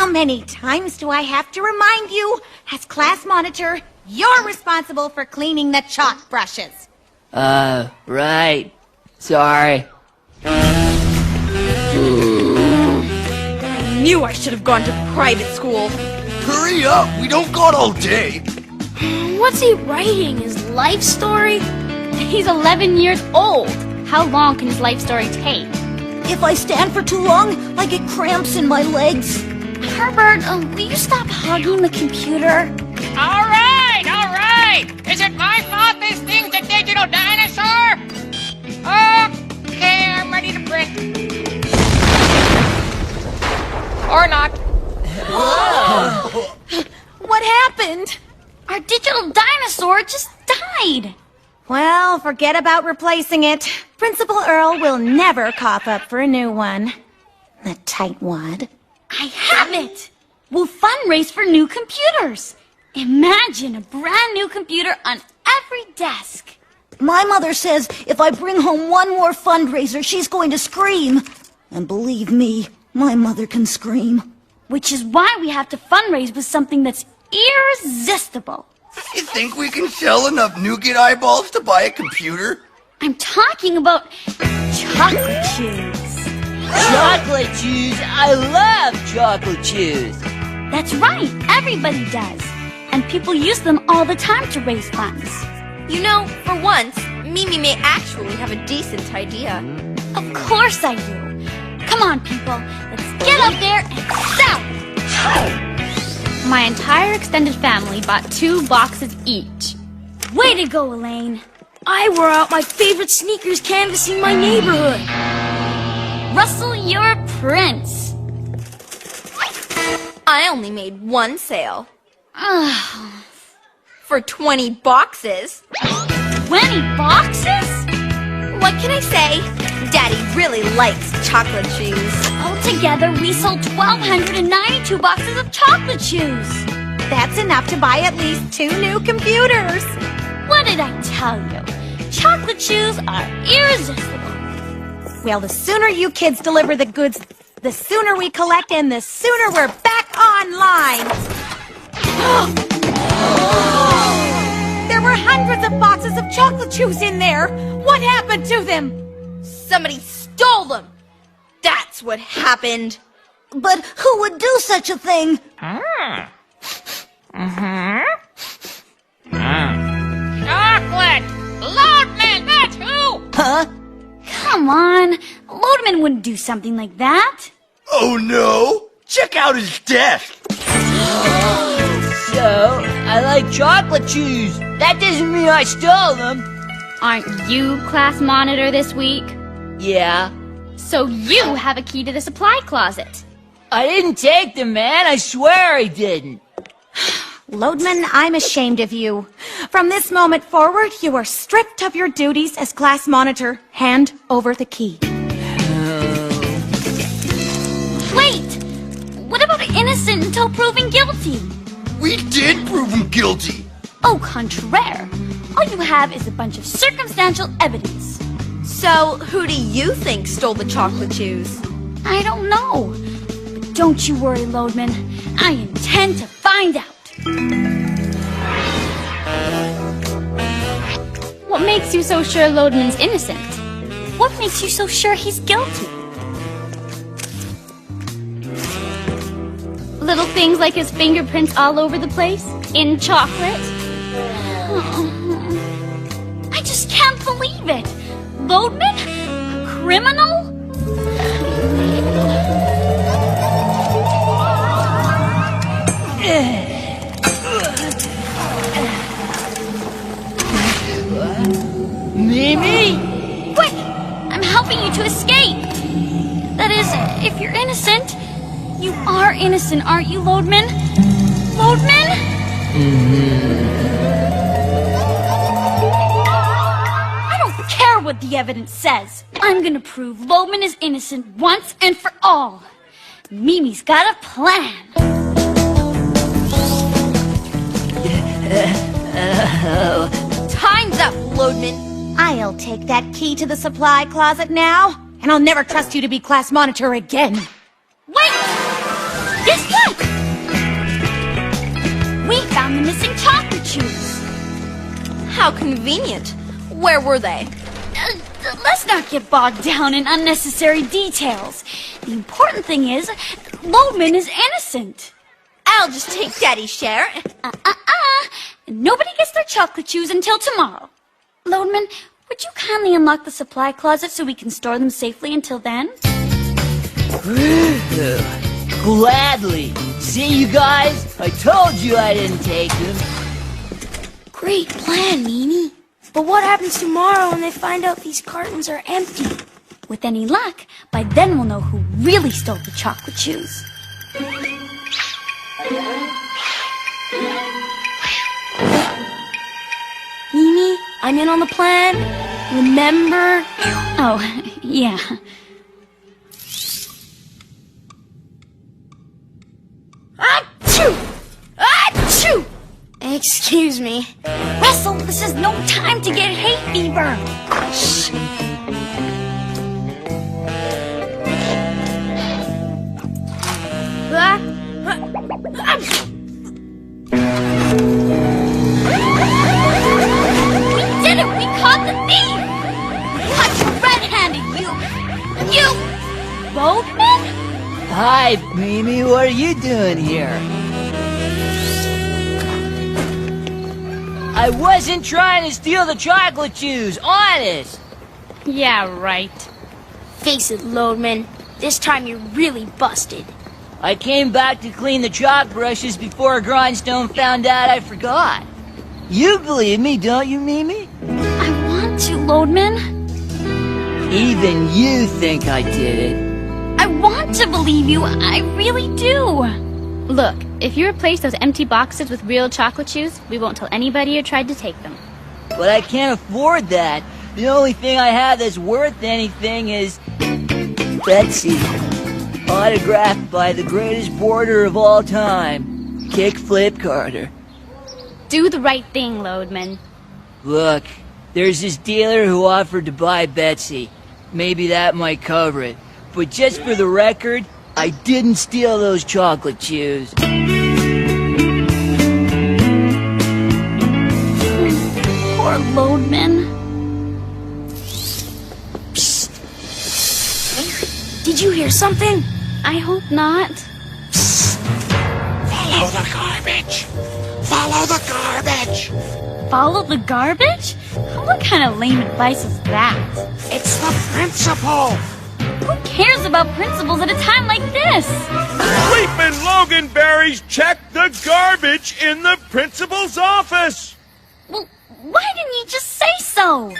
How many times do I have to remind you? As class monitor, you're responsible for cleaning the chalk brushes. Right. Sorry. I knew I should have gone to private school. Hurry up, we don't got all day. What's he writing? His life story? He's 11 years old. How long can his life story take? If I stand for too long, I get cramps in my legs. Herbert, will you stop hugging the computer? All right. Is it my fault this thing's a digital dinosaur? Okay, I'm ready to print. Or not. What happened? Our digital dinosaur just died. Well, forget about replacing it. Principal Earl will never cough up for a new one. The tightwad. I have it! We'll fundraise for new computers. Imagine a brand new computer on every desk. My mother says if I bring home one more fundraiser, she's going to scream. And believe me, my mother can scream. Which is why we have to fundraise with something that's irresistible. You think we can sell enough nougat eyeballs to buy a computer? I'm talking about chocolate chews. Chocolate chews? I love chocolate chews. That's right, everybody does. And people use them all the time to raise funds. You know, for once, Mimi may actually have a decent idea. Of course I do. Come on, people. Let's get up there and sell! My entire extended family bought 2 boxes each. Way to go, Elaine. I wore out my favorite sneakers canvassing my neighborhood. Russell, you're a prince. I only made 1 sale. Ugh. For 20 boxes. 20 boxes? What can I say? Daddy really likes chocolate chews. Altogether, we sold 1,292 boxes of chocolate chews. That's enough to buy at least 2 new computers. What did I tell you? Chocolate chews are irresistible. Well, the sooner you kids deliver the goods, the sooner we collect and the sooner we're back online. There were hundreds of boxes of chocolate chews in there. What happened to them? Somebody stole them. That's what happened. But who would do such a thing? Chocolate! Loadman, that's who! Huh? Come on. Lodeman wouldn't do something like that. Oh no! Check out his desk! So, I like chocolate chews. That doesn't mean I stole them. Aren't you class monitor this week? Yeah. So you have a key to the supply closet. I didn't take them, man. I swear I didn't. Lodeman, I'm ashamed of you. From this moment forward, you are stripped of your duties as class monitor. Hand over the key. Wait! What about innocent until proven guilty? We did prove him guilty! Au contraire. All you have is a bunch of circumstantial evidence. So, who do you think stole the chocolate chews? I don't know. But don't you worry, Lodeman. I intend to find out. What makes you so sure Lodeman's innocent? What makes you so sure he's guilty? Little things like his fingerprints all over the place? In chocolate? I just can't believe it! Lodeman? A criminal? Mimi? Quick! I'm helping you to escape! That is, if you're innocent. You are innocent, aren't you, Lodeman? Lodeman? I don't care what the evidence says. I'm gonna prove Lodeman is innocent once and for all. Mimi's got a plan. Time's up, Lodeman. I'll take that key to the supply closet now, and I'll never trust you to be class monitor again. Wait! Guess what? We found the missing chocolate chews. How convenient. Where were they? Let's not get bogged down in unnecessary details. The important thing is, Loadman is innocent. I'll just take Daddy's share. Nobody gets their chocolate chews until tomorrow. Loadman, would you kindly unlock the supply closet so we can store them safely until then? Gladly. See, you guys? I told you I didn't take them. Great plan, Mimi. But what happens tomorrow when they find out these cartons are empty? With any luck, by then we'll know who really stole the chocolate chews. Mimi, I'm in on the plan. Remember? Oh, yeah. Achoo! Achoo! Excuse me. Russell, this is no time to get hay fever. Shh. We did it! We caught the thief! Caught you red-handed, you... Boatman? Hi, Mimi. What are you doing here? I wasn't trying to steal the chocolate chews, honest. Yeah, right. Face it, Loadman. This time you're really busted. I came back to clean the chalk brushes before Grindstone found out I forgot. You believe me, don't you, Mimi? I want to, Loadman. Even you think I did it. I want to believe you. I really do. Look, if you replace those empty boxes with real chocolate chews, we won't tell anybody who tried to take them. But I can't afford that. The only thing I have that's worth anything is Betsy. Autographed by the greatest boarder of all time, Kickflip Carter. Do the right thing, Loadman. Look, there's this dealer who offered to buy Betsy. Maybe that might cover it. But just for the record, I didn't steal those chocolate chews. Poor Loadman. Did you hear something? I hope not. Follow the garbage. Follow the garbage. Follow the garbage? What kind of lame advice is that? It's the principal. Who cares about principals at a time like this? Sleepin' Loganberries checked the garbage in the principal's office. Well, why didn't you just say so?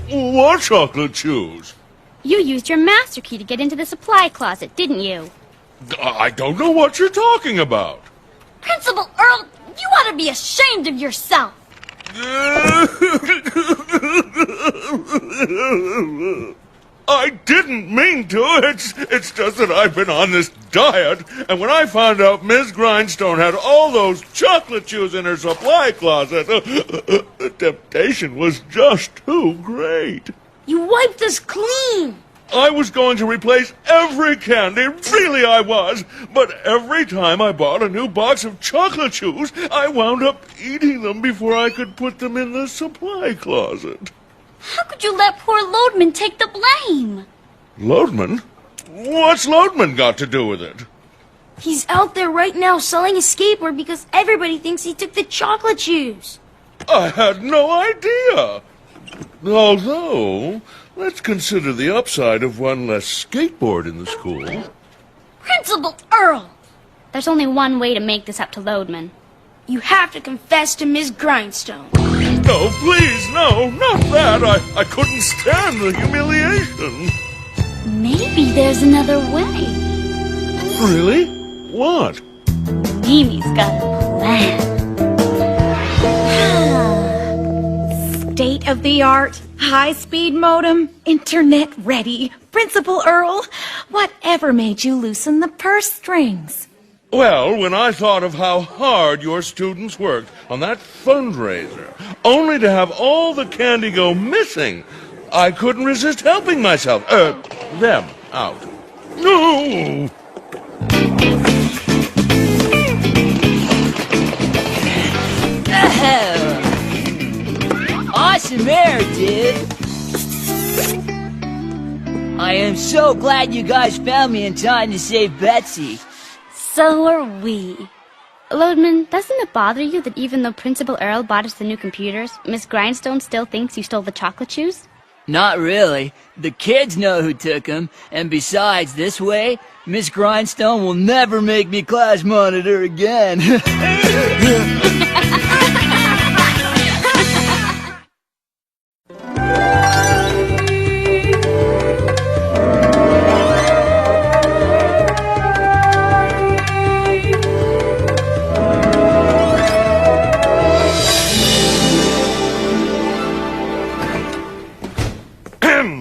What chocolate chews? You used your master key to get into the supply closet, didn't you? I don't know what you're talking about. Principal Earl, you ought to be ashamed of yourself. I didn't mean to. It's just that I've been on this diet, and when I found out Miss Grindstone had all those chocolate chews in her supply closet, the temptation was just too great. You wiped us clean. I was going to replace every candy, really I was, but every time I bought a new box of chocolate chews, I wound up eating them before I could put them in the supply closet. How could you let poor Loadman take the blame? Loadman? What's Loadman got to do with it? He's out there right now selling a skateboard because everybody thinks he took the chocolate chews. I had no idea. Although, let's consider the upside of one less skateboard in the school. Principal Earl! There's only one way to make this up to Loadman. You have to confess to Miss Grindstone. No, please, no, not that. I couldn't stand the humiliation. Maybe there's another way. Really? What? Mimi's got a plan. State-of-the-art, high-speed modem, internet-ready. Principal Earl, whatever made you loosen the purse strings? Well, when I thought of how hard your students worked on that fundraiser, only to have all the candy go missing, I couldn't resist helping myself, them out. No! Awesome air, dude. I am so glad you guys found me in time to save Betsy. So are we. Loadman, doesn't it bother you that even though Principal Earl bought us the new computers, Miss Grindstone still thinks you stole the chocolate chews? Not really. The kids know who took them, and besides, this way, Miss Grindstone will never make me class monitor again.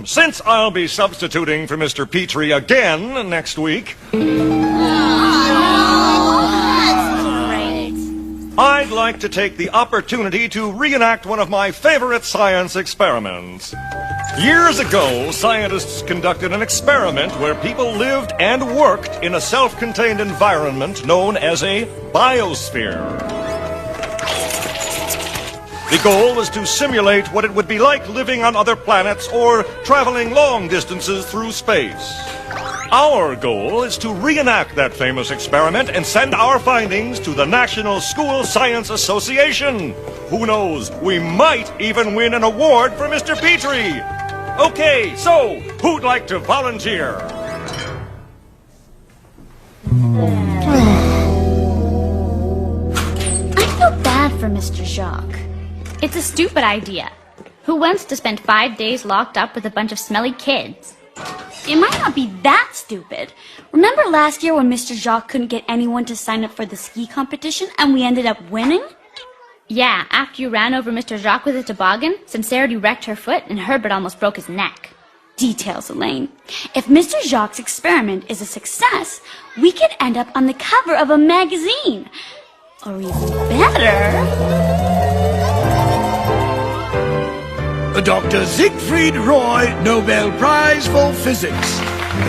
Since I'll be substituting for Mr. Petrie again next week, I'd like to take the opportunity to reenact one of my favorite science experiments. Years ago, scientists conducted an experiment where people lived and worked in a self-contained environment known as a biosphere. The goal was to simulate what it would be like living on other planets or traveling long distances through space. Our goal is to reenact that famous experiment and send our findings to the National School Science Association. Who knows, we might even win an award for Mr. Petrie. Okay, so who'd like to volunteer? I feel bad for Mr. Jacques. It's a stupid idea. Who wants to spend 5 days locked up with a bunch of smelly kids? It might not be that stupid. Remember last year when Mr. Jacques couldn't get anyone to sign up for the ski competition and we ended up winning? Yeah, after you ran over Mr. Jacques with a toboggan, Sincerity wrecked her foot and Herbert almost broke his neck. Details, Elaine. If Mr. Jacques' experiment is a success, we could end up on the cover of a magazine. Or even better... Dr. Siegfried Roy, Nobel Prize for Physics.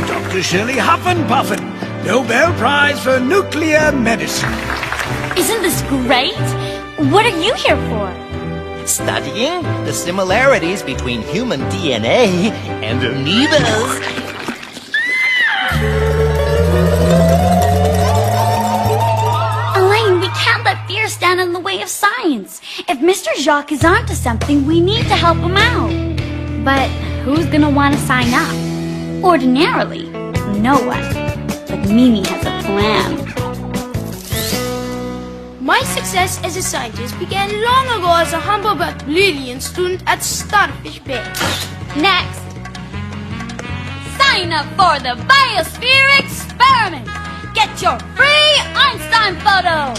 Dr. Shirley Huffenpuffen, Nobel Prize for Nuclear Medicine. Isn't this great? What are you here for? Studying the similarities between human DNA and amoebas. Elaine, we can't let fear stand in the way of science. If Mr. Jacques is onto something, we need to help him out. But who's gonna want to sign up? Ordinarily, no one. But Mimi has a plan. My success as a scientist began long ago as a humble but brilliant student at Starfish Bay. Next, sign up for the Biosphere Experiment. Get your free Einstein photo.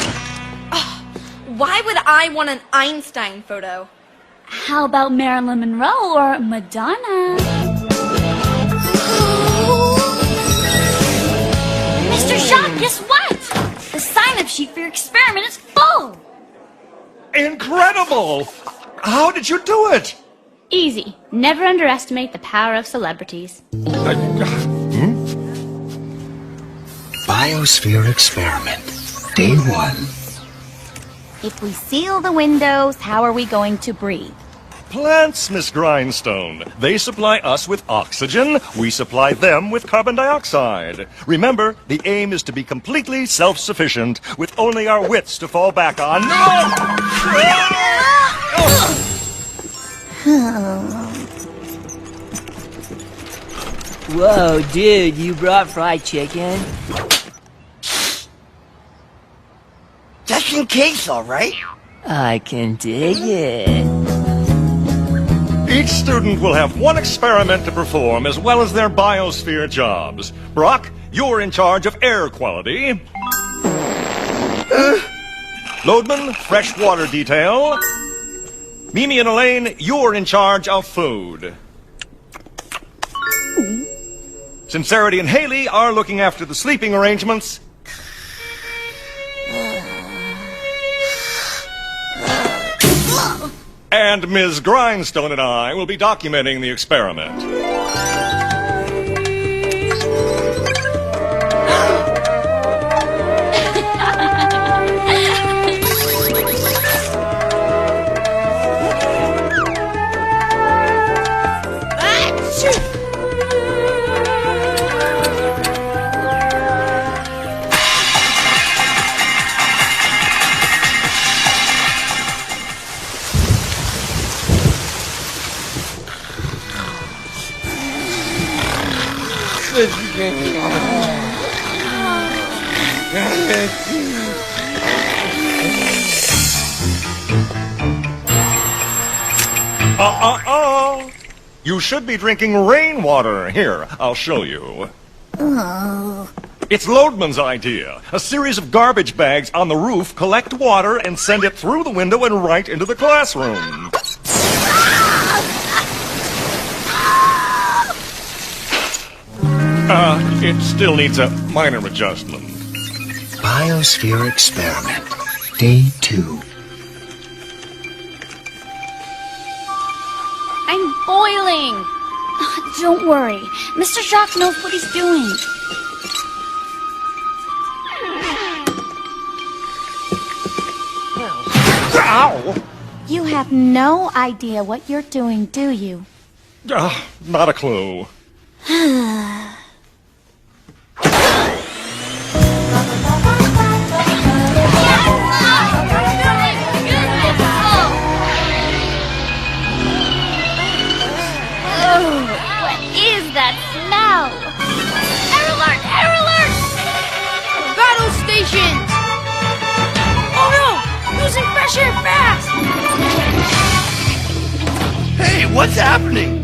Why would I want an Einstein photo? How about Marilyn Monroe or Madonna? Mr. Jacques, guess what? The sign-up sheet for your experiment is full. Incredible! How did you do it? Easy. Never underestimate the power of celebrities. Biosphere Experiment, Day 1. If we seal the windows, how are we going to breathe? Plants, Miss Grindstone. They supply us with oxygen. We supply them with carbon dioxide. Remember, the aim is to be completely self-sufficient, with only our wits to fall back on. Whoa, dude, you brought fried chicken? Just in case, all right? I can dig it. Each student will have one experiment to perform, as well as their biosphere jobs. Brock, you're in charge of air quality. Loadman, freshwater detail. Mimi and Elaine, you're in charge of food. Sincerity and Haley are looking after the sleeping arrangements. And Ms. Grindstone and I will be documenting the experiment. You should be drinking rainwater. Here, I'll show you. It's Loadman's idea. A series of garbage bags on the roof collect water and send it through the window and right into the classroom. It still needs a minor adjustment. Biosphere experiment. Day 2. I'm boiling. Don't worry. Mr. Jacques knows what he's doing. Ow! You have no idea what you're doing, do you? Not a clue. What is that smell? Error alert! Error alert! Battle stations! Oh no! Losing fresh air fast! Hey, what's happening?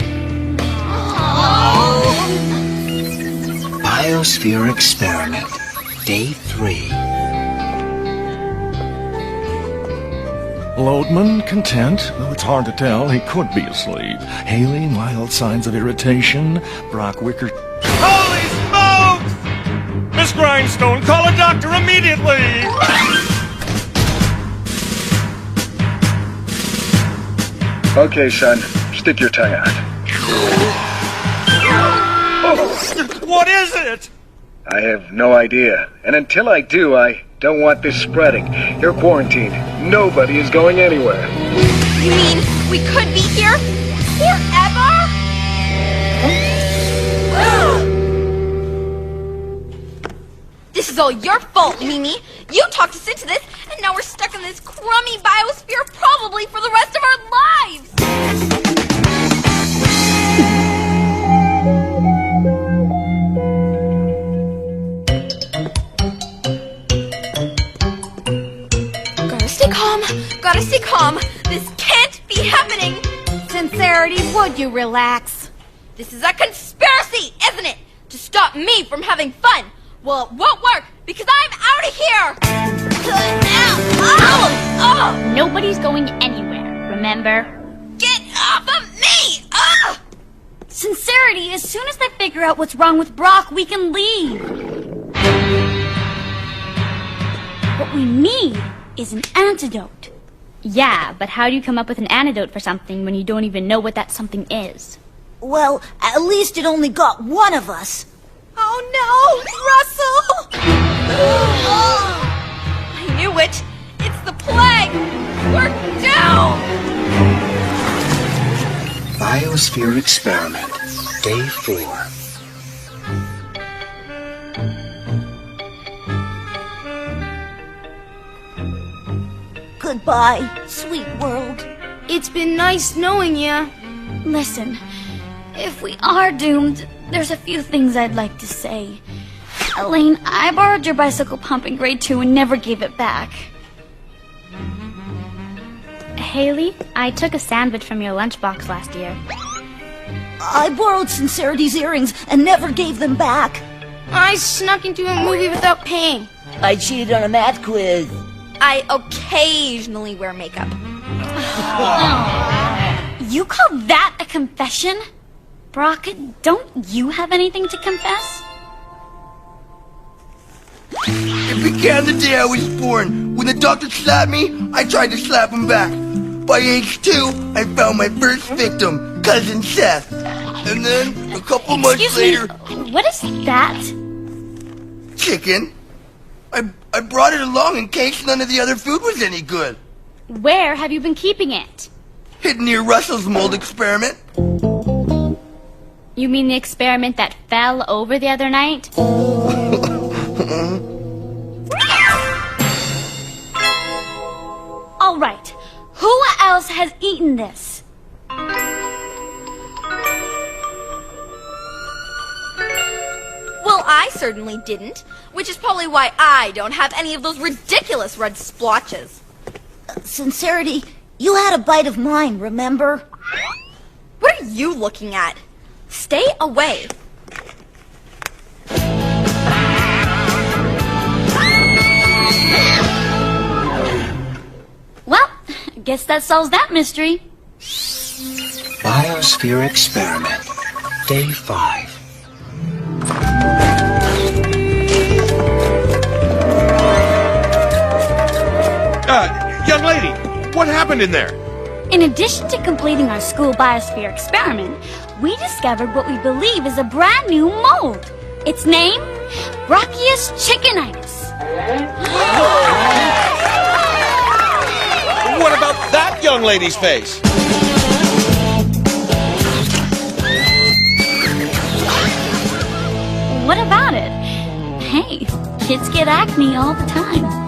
Biosphere experiment. Day 3. Loadman, content, though it's hard to tell. He could be asleep. Haley, mild signs of irritation. Brock Wicker... Holy smokes! Miss Grindstone, call a doctor immediately! Okay, son. Stick your tongue out. Oh, what is it? I have no idea. And until I do, I don't want this spreading. You're quarantined. Nobody is going anywhere. You mean we could be here forever? This is all your fault, Mimi. You talked us into this, and now we're stuck in this crummy biosphere probably for the rest of our lives. Gotta stay calm. This can't be happening. Sincerity, would you relax? This is a conspiracy, isn't it? To stop me from having fun. Well, it won't work because I'm out of here. Nobody's going anywhere, remember? Get off of me! Sincerity, as soon as they figure out what's wrong with Brock, we can leave. What we need is an antidote. Yeah, but how do you come up with an antidote for something when you don't even know what that something is? Well, at least it only got one of us. Oh no, Russell! I knew it. It's the plague. We're down. Biosphere experiment. Day 4. Goodbye, sweet world. It's been nice knowing you. Listen, if we are doomed, there's a few things I'd like to say. Elaine, I borrowed your bicycle pump in grade 2 and never gave it back. Haley, I took a sandwich from your lunchbox last year. I borrowed Sincerity's earrings and never gave them back. I snuck into a movie without paying. I cheated on a math quiz. I occasionally wear makeup. You call that a confession? Brock, don't you have anything to confess? It began the day I was born. When the doctor slapped me, I tried to slap him back. By age 2, I found my first victim, Cousin Seth. And then, a couple months later... What is that? Chicken. I brought it along in case none of the other food was any good. Where have you been keeping it? Hidden near Russell's mold experiment. You mean the experiment that fell over the other night? All right. Who else has eaten this? Well, I certainly didn't, which is probably why I don't have any of those ridiculous red splotches. Sincerity, you had a bite of mine, remember? What are you looking at? Stay away. Well, guess that solves that mystery. Biosphere experiment, day 5. Young lady, what happened in there? In addition to completing our school biosphere experiment, we discovered what we believe is a brand new mold. Its name? Brocchius chickenitis. What about that young lady's face? What about it? Hey, kids get acne all the time.